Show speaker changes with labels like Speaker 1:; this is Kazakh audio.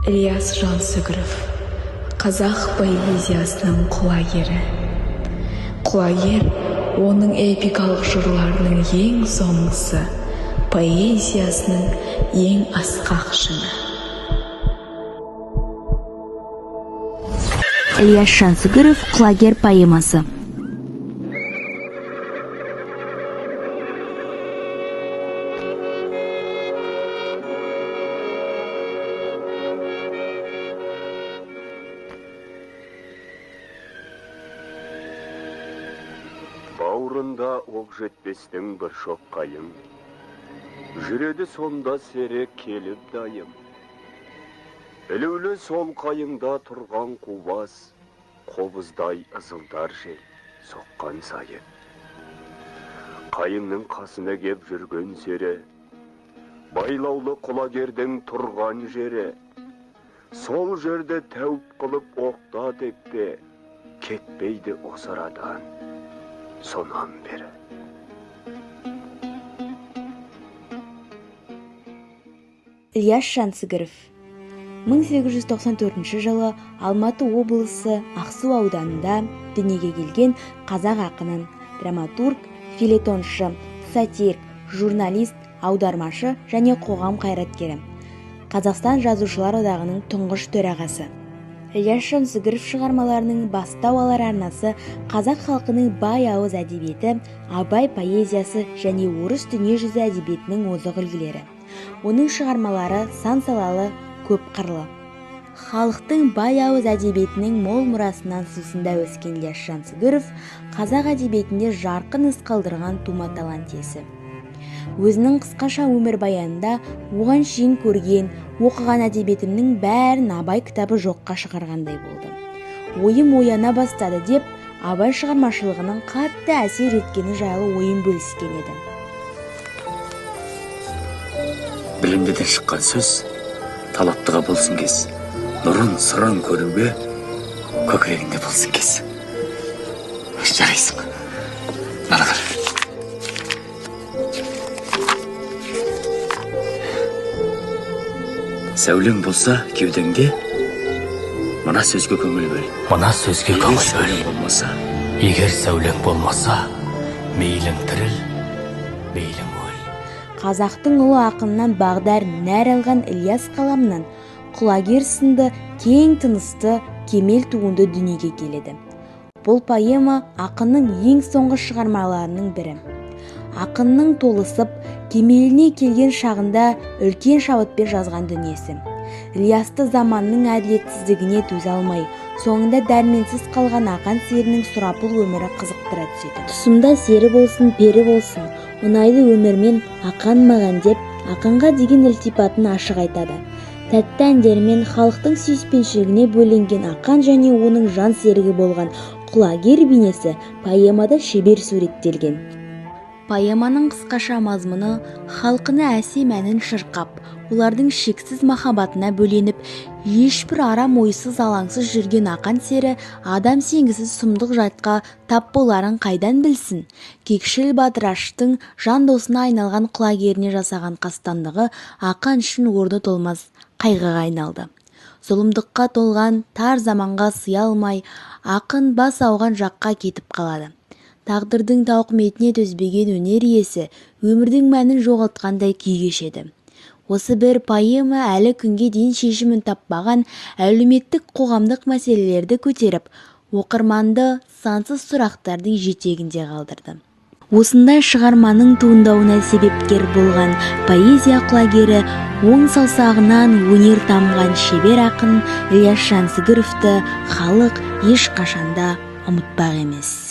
Speaker 1: Ілияс Жансүгіров, қазақ поэзиясының құлагері. Құлагер оның эпикалық жырларының ең соңғысы, поэзиясының ең асқақ шыңы.
Speaker 2: Ілияс Жансүгіров «Құлагер» поэмасы.
Speaker 3: Бауырында оқ жетпестің бір шоқ қайың, жүреді сонда серек келіп дайым. Ілеулі сол қайыңда тұрған қубас, қобыздай ызылдар жел соққан сайын. Қайыңның қасына кеп жүрген сері, байлаулы құлагердің тұрған жері. Сол жерде тәуіп қылып оқта текпе, кетпейді осы арадан. Сонан бері.
Speaker 2: Ілияс Жансүгіров 1894 жылы Алматы облысы Ақсу ауданында дүниеге келген қазақ ақынын, драматург, филетоншы, сатир, журналист, аудармашы және қоғам қайраткері. Қазақстан жазушылар одағының тұңғыш төрағасы. Ілияс Жансүгіров шығармаларының бастау алар арнасы қазақ халқының бай ауыз әдебиеті, абай поэзиясы және орыс дүниежүзі әдебиетінің озық үлгілері. Оның шығармалары сан салалы, көп қырлы. Халықтың бай ауыз әдебиетінің мол мұрасынан сусында өскен Ілияс Жансүгіров қазақ әдебиетінде жарқын із қалдырған тума талант иесі. Өзінің қысқаша өмірбаянында оған шейін көрген, оқыған әдебиетімнің бәрін Абай кітабы жоққа шығарғандай болды. Ойым ояна бастады деп, Абай шығармашылығының қатты әсер еткені жайлы ойын бөліскен еді.
Speaker 4: Білімдеден шыққан сөз талаптыға болсын кез, нұрын сырын көруге көкірегінде болсын кез. Жарайсың, нарығыр. Сәулең болса кеудеңде, мына сөзге көңіл бөл.
Speaker 5: Мына сөзге көңіл бөл.
Speaker 4: Болмаса,
Speaker 5: Егер сәулең болмаса, мейлің тіріл, мейлің өл.
Speaker 2: Қазақтың ұлы ақынынан бағдар нәр алған Ілияс қаламынан құлагер сынды кең тынысты, кемел туынды дүниеге келеді. Бұл поэма ақынның ең соңғы шығармаларының бірі. Ақынның толысып, кемеліне келген шағында үлкен шабытпен жазған дүниесі. Ілиясты заманның әділетсіздігіне төзе алмай, соңында дәрменсіз қалған ақан серінің сұрапыл өмірі қызықтыра түседі. Тұсымда сері болсын, пері болсын, ұнайды өмірмен ақан маған деп, ақынға деген ілтипатын ашық айтады. Тәтті әндермен халықтың сүйіспеншілігіне бөленген ақан және оның жан серігі болған құлагер бейнесі поэмада шебер суреттелген. Поэманың қысқаша мазмұны халқына әсем әнін шырқап, олардың шексіз махаббатына бөленіп, ешбір арам ойсыз алаңсыз жүрген ақан сері адам сенгісіз сұмдық жайтқа тап боларын қайдан білсін? Кекшіл батыраштың жан досына айналған құлагеріне жасаған қастандығы ақан үшін орны толмас қайғыға айналды. Зұлымдыққа толған тар заманға сыя алмай, ақын бас ауған жаққа кетіп қалады. Тағдырдың тауқыметіне төзбеген өнер иесі өмірдің мәнін жоғалтқандай күй кешеді. Осы бір поэма әлі күнге дейін шешімін таппаған әлеуметтік қоғамдық мәселелерді көтеріп, оқырманды сансыз сұрақтардың жетегінде қалдырды. Осындай шығарманың туындауына себепкер болған поэзия құлагері оң саусағынан өнер тамған шебер ақын Ілияс Жансүгіровті халық ешқашанда ұмытпақ емес.